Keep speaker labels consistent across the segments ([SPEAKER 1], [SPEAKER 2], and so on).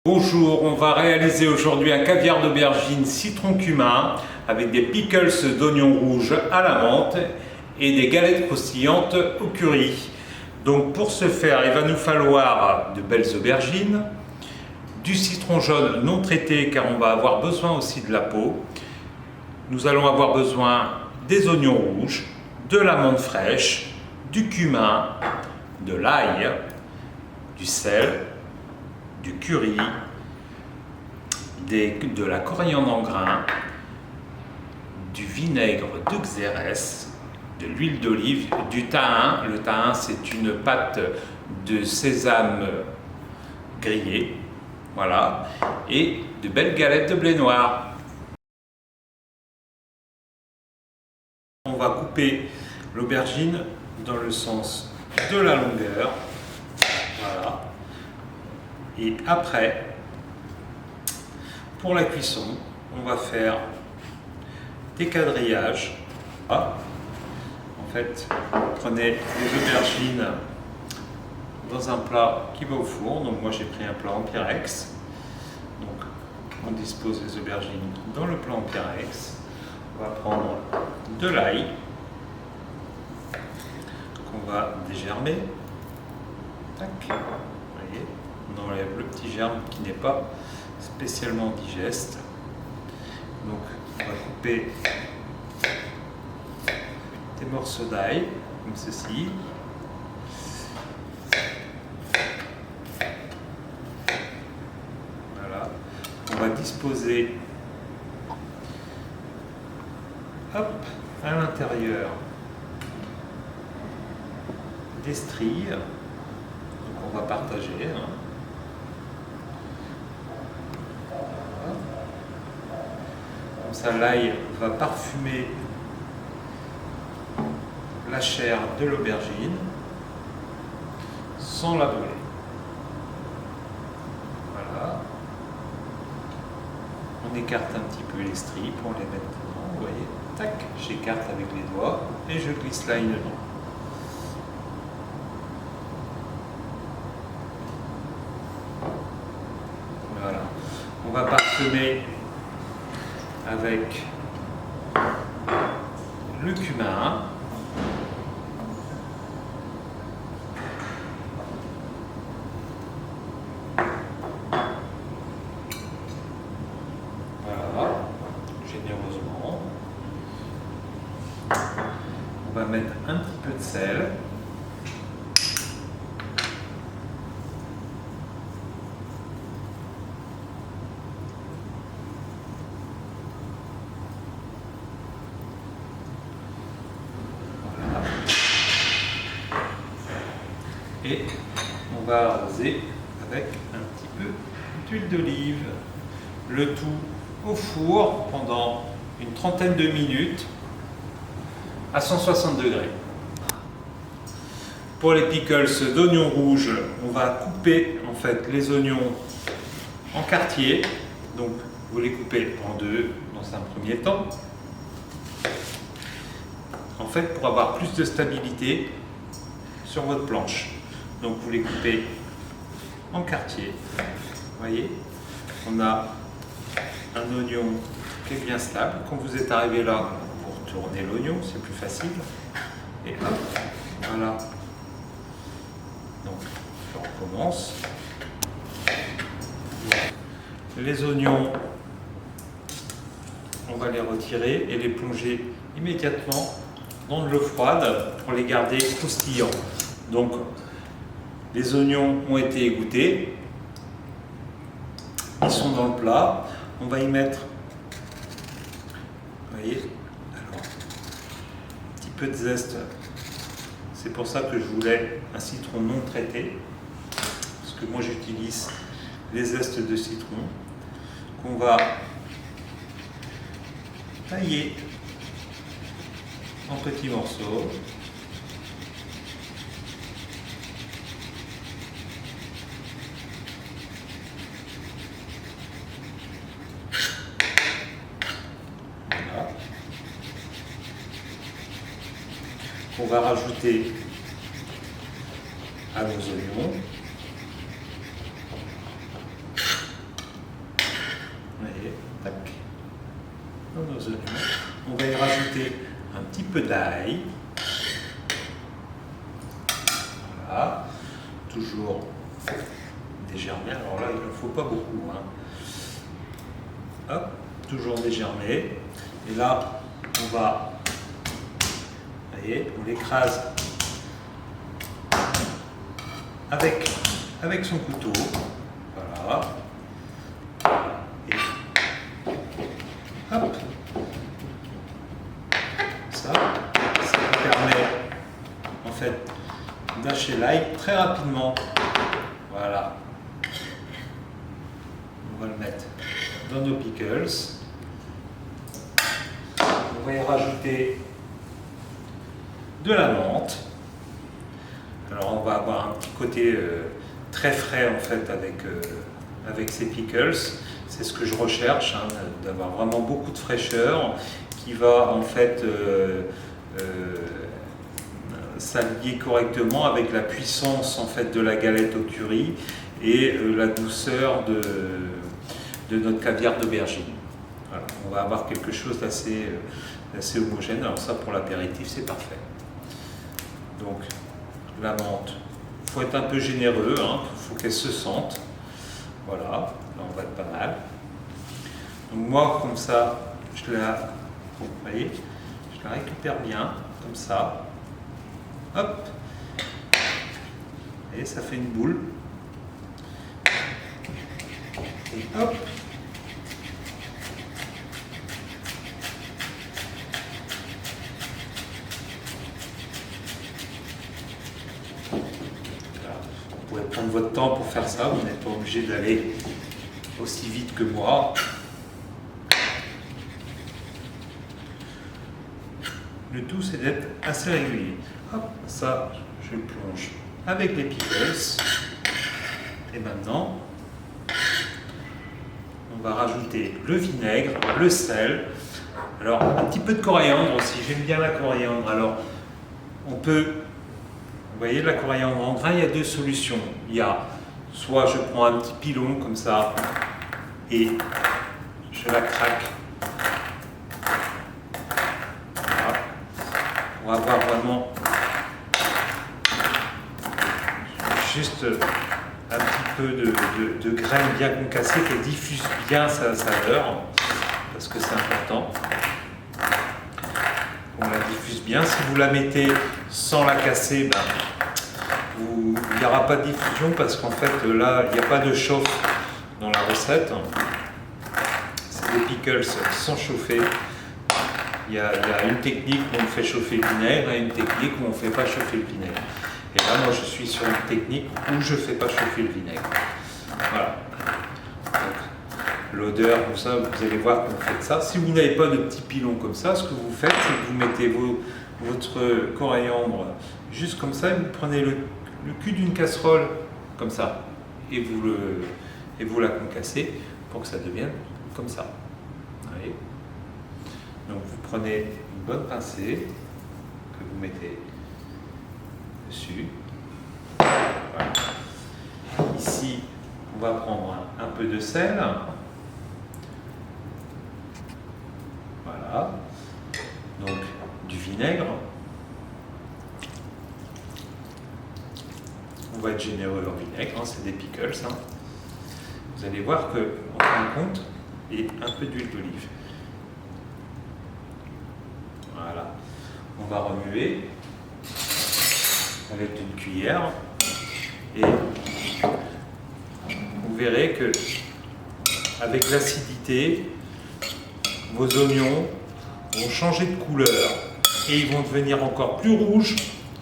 [SPEAKER 1] Bonjour, on va réaliser aujourd'hui un caviar d'aubergine citron cumin avec des pickles d'oignons rouges à la menthe et des galettes croustillantes au curry. Donc pour ce faire, il va nous falloir de belles aubergines, du citron jaune non traité car on va avoir besoin aussi de la peau. Nous allons avoir besoin des oignons rouges, de la menthe fraîche, du cumin, de l'ail, du sel, du curry, de la coriandre en grains, du vinaigre de Xérès, de l'huile d'olive, du tahin. Le tahin, c'est une pâte de sésame grillée, voilà, et de belles galettes de blé noir. On va couper l'aubergine dans le sens de la longueur, voilà. Et après, pour la cuisson, on va faire des quadrillages. En fait, prenez les aubergines dans un plat qui va au four. Donc moi j'ai pris un plat en Pyrex. Donc on dispose les aubergines dans le plat en Pyrex. On va prendre de l'ail qu'on va dégermer. Tac. Vous voyez, on enlève le petit germe qui n'est pas spécialement digeste. Donc on va couper des morceaux d'ail comme ceci. Voilà. On va disposer hop, à l'intérieur des stries. Donc on va partager. Comme ça, l'ail va parfumer la chair de l'aubergine sans la brûler. Voilà. On écarte un petit peu les stries pour les mettre dedans. Vous voyez, tac, j'écarte avec les doigts et je glisse l'ail dedans. Voilà. On va parsemer avec le cumin, voilà, généreusement. On va mettre un petit peu de sel. Et on va arroser avec un petit peu d'huile d'olive. Le tout au four pendant une trentaine de minutes à 160 degrés. Pour les pickles d'oignons rouges, on va couper en fait les oignons en quartiers. Donc vous les coupez en deux dans un premier temps. En fait, pour avoir plus de stabilité sur votre planche. Donc vous les coupez en quartiers. Vous voyez, on a un oignon qui est bien stable. Quand vous êtes arrivé là, vous retournez l'oignon, c'est plus facile. Et hop, voilà. Donc je recommence. Les oignons, on va les retirer et les plonger immédiatement dans de l'eau froide pour les garder croustillants. Donc les oignons ont été égouttés, ils sont dans le plat. On va y mettre, vous voyez, alors, un petit peu de zeste. C'est pour ça que je voulais un citron non traité, parce que moi j'utilise les zestes de citron qu'on va tailler en petits morceaux. On va rajouter à nos oignons. rajouter un petit peu d'ail. Voilà, toujours dégermer. Alors là, il ne faut pas beaucoup. Hein. Hop, toujours dégermer. Et là, on va, vous voyez, on l'écrase avec son couteau. Voilà. Et hop. Ça permet en fait d'hacher l'ail très rapidement. Voilà. On va le mettre dans nos pickles. On va y rajouter de la menthe. Alors on va avoir un petit côté très frais en fait avec ces pickles. C'est ce que je recherche, hein, d'avoir vraiment beaucoup de fraîcheur qui va en fait s'allier correctement avec la puissance en fait de la galette au curry et la douceur de notre caviar d'aubergine. Voilà, on va avoir quelque chose d'assez homogène. Alors ça, pour l'apéritif, c'est parfait. Donc la menthe, il faut être un peu généreux, hein, faut qu'elle se sente. Voilà, là on va être pas mal. Donc moi, comme ça, vous voyez, je la récupère bien, comme ça. Hop. Et ça fait une boule. Et hop. Vous pouvez prendre votre temps pour faire ça, vous n'êtes pas obligé d'aller aussi vite que moi. Le tout, c'est d'être assez régulier. Hop, ça, je le plonge avec les pickles. Et maintenant, on va rajouter le vinaigre, le sel. Alors, un petit peu de coriandre aussi. J'aime bien la coriandre. Alors, on peut... Vous voyez, la coriandre en grain, il y a deux solutions. Il y a soit je prends un petit pilon comme ça et je la craque. Voilà. Pour avoir vraiment juste un petit peu de graines bien concassées qui diffusent bien sa saveur, parce que c'est important. On la diffuse bien. Si vous la mettez sans la casser, ben, il n'y aura pas de diffusion parce qu'en fait là il n'y a pas de chauffe dans la recette. C'est des pickles sans chauffer. Il y a une technique où on fait chauffer le vinaigre et une technique où on ne fait pas chauffer le vinaigre. Et là moi je suis sur une technique où je ne fais pas chauffer le vinaigre. Voilà. L'odeur, tout ça, vous allez voir que vous faites ça. Si vous n'avez pas de petits pilons comme ça, ce que vous faites, c'est que vous mettez votre coriandre juste comme ça, et vous prenez le cul d'une casserole comme ça, et vous la concassez pour que ça devienne comme ça. Vous voyez ? Donc vous prenez une bonne pincée que vous mettez dessus. Voilà. Ici, on va prendre un peu de sel. Voilà. Donc du vinaigre. On va être généreux en vinaigre, hein, c'est des pickles. Hein. Vous allez voir que, en fin de compte, et un peu d'huile d'olive. Voilà. On va remuer avec une cuillère et vous verrez que avec l'acidité, vos oignons vont changer de couleur et ils vont devenir encore plus rouges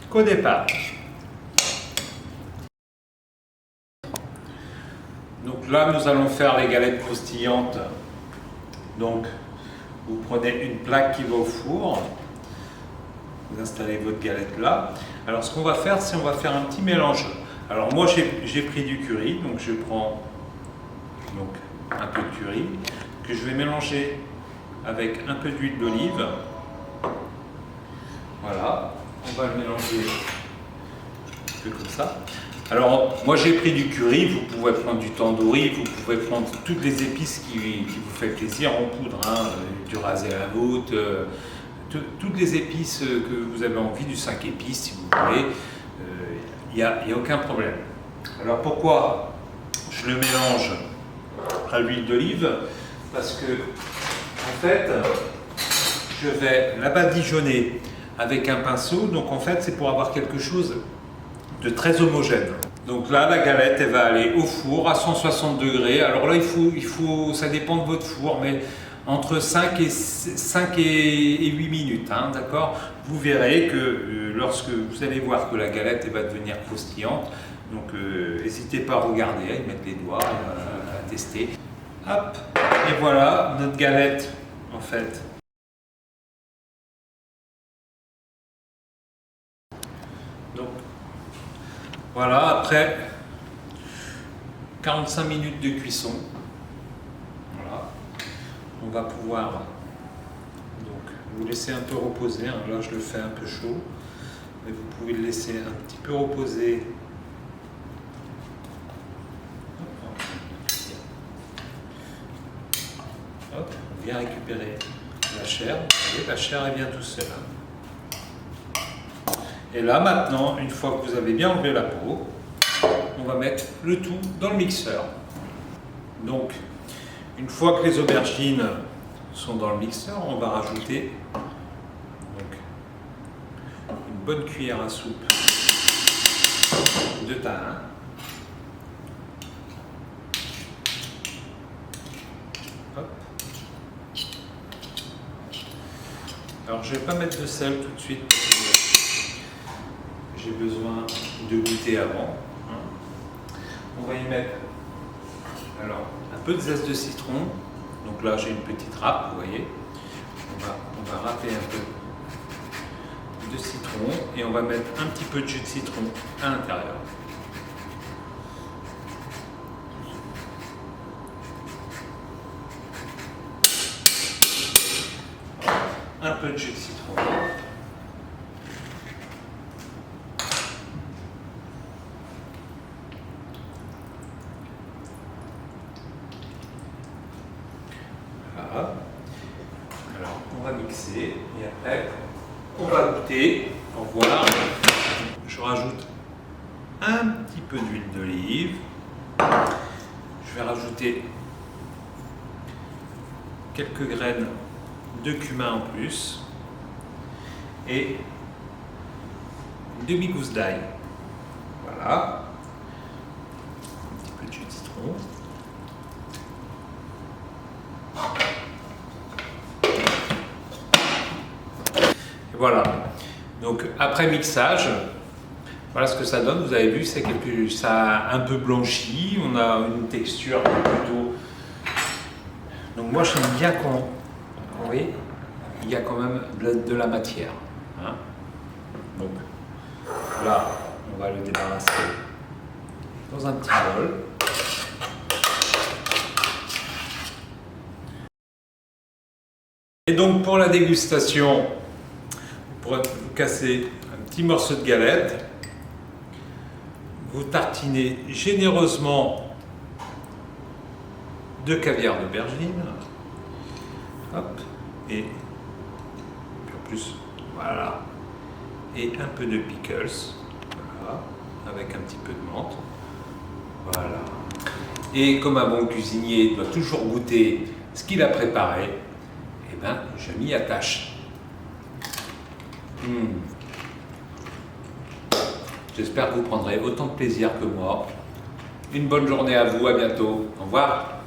[SPEAKER 1] qu'au départ. Donc là, nous allons faire les galettes croustillantes. Donc, vous prenez une plaque qui va au four. Vous installez votre galette là. Alors, ce qu'on va faire, c'est on va faire un petit mélange. Alors, moi, j'ai pris du curry. Donc, je prends un peu de curry que je vais mélanger avec un peu d'huile d'olive. Voilà. On va le mélanger un peu comme ça. Alors, moi j'ai pris du curry, vous pouvez prendre du tandoori, vous pouvez prendre toutes les épices qui vous fait plaisir en poudre, hein, du ras el hanout, toutes les épices que vous avez envie, du 5 épices si vous voulez, il n'y a aucun problème. Alors pourquoi je le mélange à l'huile d'olive? Parce que en fait, je vais la badigeonner avec un pinceau, donc en fait c'est pour avoir quelque chose de très homogène. Donc là, la galette, elle va aller au four à 160 degrés. Alors là, ça dépend de votre four, mais entre 5 et 8 minutes, hein, d'accord? Vous verrez que lorsque vous allez voir que la galette elle va devenir croustillante, donc n'hésitez pas à regarder, à y mettre les doigts, à tester. Hop, et voilà notre galette, en fait. Donc, voilà, après 45 minutes de cuisson, voilà, on va pouvoir donc vous laisser un peu reposer. Hein. Là, je le fais un peu chaud, mais vous pouvez le laisser un petit peu reposer. Hop, on vient récupérer la chair. Vous voyez, la chair elle vient tout seul. Hein. Et là maintenant, une fois que vous avez bien enlevé la peau, on va mettre le tout dans le mixeur. Donc, une fois que les aubergines sont dans le mixeur, on va rajouter donc, une bonne cuillère à soupe de thym. Hop. Alors, je ne vais pas mettre de sel tout de suite parce que j'ai besoin de goûter avant. On va y mettre alors un peu de zeste de citron. Donc là j'ai une petite râpe, vous voyez. On va râper un peu de citron et on va mettre un petit peu de jus de citron à l'intérieur. Un peu de jus de citron. Voilà. Alors, on va mixer et après, on va goûter pour voir. Je rajoute un petit peu d'huile d'olive. Je vais rajouter quelques graines de cumin en plus et une demi-gousse d'ail. Voilà. Un petit peu de jus de citron. Voilà, donc après mixage, voilà ce que ça donne. Vous avez vu, ça a un peu blanchi, on a une texture plutôt. Donc moi j'aime bien qu'on, vous voyez, il y a quand même de la matière. Hein. Donc là, on va le débarrasser dans un petit bol. Et donc pour la dégustation, pour vous casser un petit morceau de galette, vous tartinez généreusement de caviar d'aubergine, hop, et puis en plus, voilà, et un peu de pickles, voilà, avec un petit peu de menthe, voilà. Et comme un bon cuisinier doit toujours goûter ce qu'il a préparé, eh ben, je m'y attache. J'espère que vous prendrez autant de plaisir que moi. Une bonne journée à vous, à bientôt. Au revoir.